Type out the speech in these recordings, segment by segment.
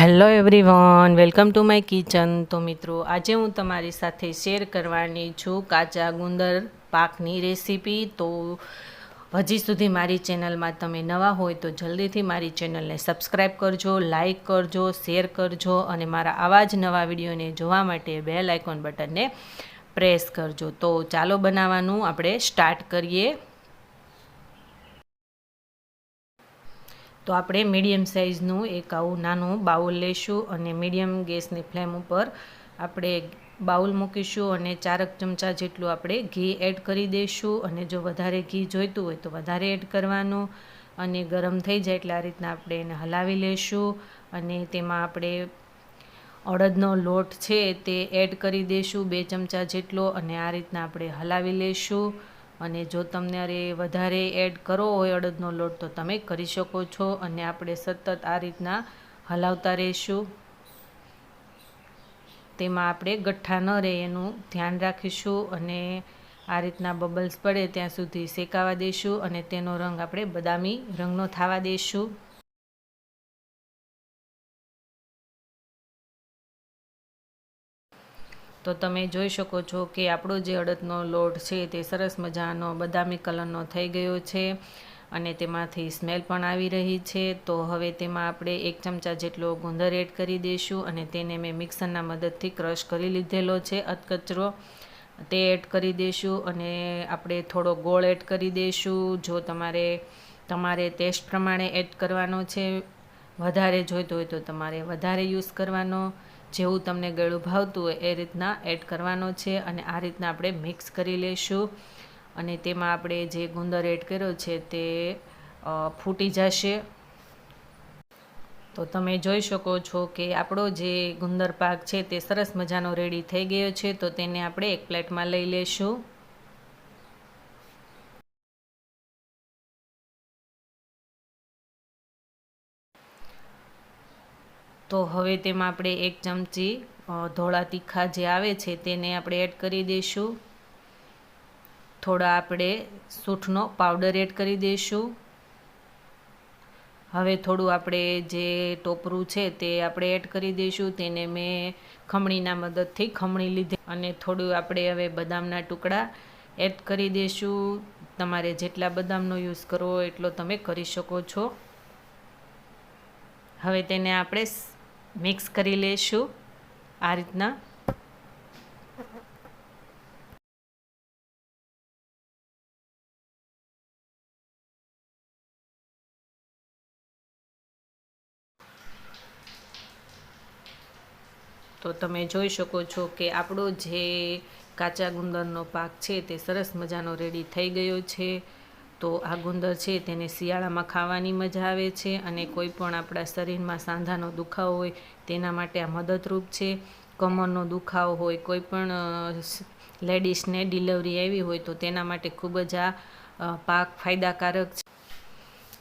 Hello everyone, welcome to my kitchen. તો મિત્રો, આજે હું તમારી સાથે શેર કરવાની છું કાચા ગુંદર પાકની રેસીપી। તો હજી સુધી મારી ચેનલમાં તમે નવા હોય તો જલ્દીથી મારી ચેનલને સબસ્ક્રાઈબ કરજો, લાઈક કરજો, શેર કરજો અને મારા આવા જ નવા વિડીયોને જોવા માટે બેલ આઇકોન બટનને પ્રેસ કરજો। તો ચાલો બનાવવાનું આપણે સ્ટાર્ટ કરીએ। તો આપણે મીડિયમ સાઇઝનું એક આવું નાનું બાઉલ લઈશું અને મીડિયમ ગેસની ફ્લેમ ઉપર આપણે બાઉલ મૂકીશું અને 4 ચમચા જેટલું આપણે ઘી એડ કરી દઈશું। અને જો વધારે ઘી જોઈતું હોય તો વધારે એડ કરવાનું અને ગરમ થઈ જાય એટલે આ રીતના આપણે એને હલાવી લઈશું। અને તેમાં આપણે અડદનો લોટ છે તે એડ કરી દઈશું 2 ચમચા જેટલો અને આ રીતના આપણે હલાવી લઈશું। અને જો તમને વધારે એડ કરવો હોય અડદનો લોટ તો તમે કરી શકો છો અને આપણે સતત આ રીતના હલાવતા રહીશું। તેમાં આપણે ગઠ્ઠા ન રહે એનું ધ્યાન રાખીશું અને આ રીતના બબલ્સ પડે ત્યાં સુધી શેકાવા દઈશું અને તેનો રંગ આપણે બદામી રંગનો થવા દઈશું। તો તમે જોઈ શકો છો કે આપણો જે અડદનો લોટ છે તે સરસ મજાનો બદામી કલરનો થઈ ગયો છે અને તેમાંથી સ્મેલ પણ આવી રહી છે। તો હવે તેમાં આપણે 1 ચમચા જેટલો ગુંદર એડ કરી દઈશું અને તેને મેં મિક્સરના મદદથી ક્રશ કરી લીધેલો છે અધકચરો, તે એડ કરી દઈશું અને આપણે થોડો ગોળ એડ કરી દઈશું। જો તમારે ટેસ્ટ પ્રમાણે એડ કરવાનો છે, વધારે જોઈતો હોય તો તમારે વધારે યુઝ કરવાનો, જેવું તમને ગળું ભાવતું હોય એ રીતના એડ કરવાનો છે અને આ રીતના આપણે મિક્સ કરી લઈશું અને તેમાં આપણે જે ગુંદર એડ કર્યો છે તે ફૂટી જશે। તો તમે જોઈ શકો છો કે આપણો જે ગુંદર પાક છે તે સરસ મજાનો રેડી થઈ ગયો છે। તો તેને આપણે એક પ્લેટમાં લઈ લઈશું। તો હવે તેમાં આપણે 1 ચમચી ધોળા તીખા જે આવે છે તેને આપણે એડ કરી દઈશું। થોડા આપણે સૂંઠનો પાવડર એડ કરી દઈશું। હવે થોડું આપણે જે ટોપરું છે તે આપણે એડ કરી દઈશું, તેને મેં ખમણીના મદદથી ખમણી લીધી અને થોડું આપણે હવે બદામના ટુકડા એડ કરી દઈશું। તમારે જેટલા બદામનો યુઝ કરવો હોય એટલો તમે કરી શકો છો। હવે તેને આપણે મિક્સ કરી લઈશું આ રીતના। તો તમે જોઈ શકો છો કે આપણો જે કાચા ગુંદરનો પાક છે તે સરસ મજાનો રેડી થઈ ગયો છે। તો આ ગુંદર છે તેને શિયાળામાં ખાવાની મજા આવે છે અને કોઈ પણ આપણા શરીરમાં સાંધાનો દુખાવો હોય તેના માટે આ મદદરૂપ છે। કમરનો દુખાવો હોય, કોઈ પણ લેડીઝને ડિલિવરી આવી હોય તો તેના માટે ખૂબ જ આ પાક ફાયદાકારક છે।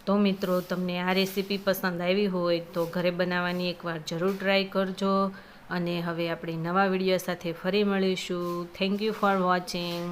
તો મિત્રો, તમને આ રેસીપી પસંદ આવી હોય તો ઘરે બનાવવાની એકવાર જરૂર ટ્રાય કરજો અને હવે આપણે નવા વિડીયો સાથે ફરી મળીશું। Thank you for watching.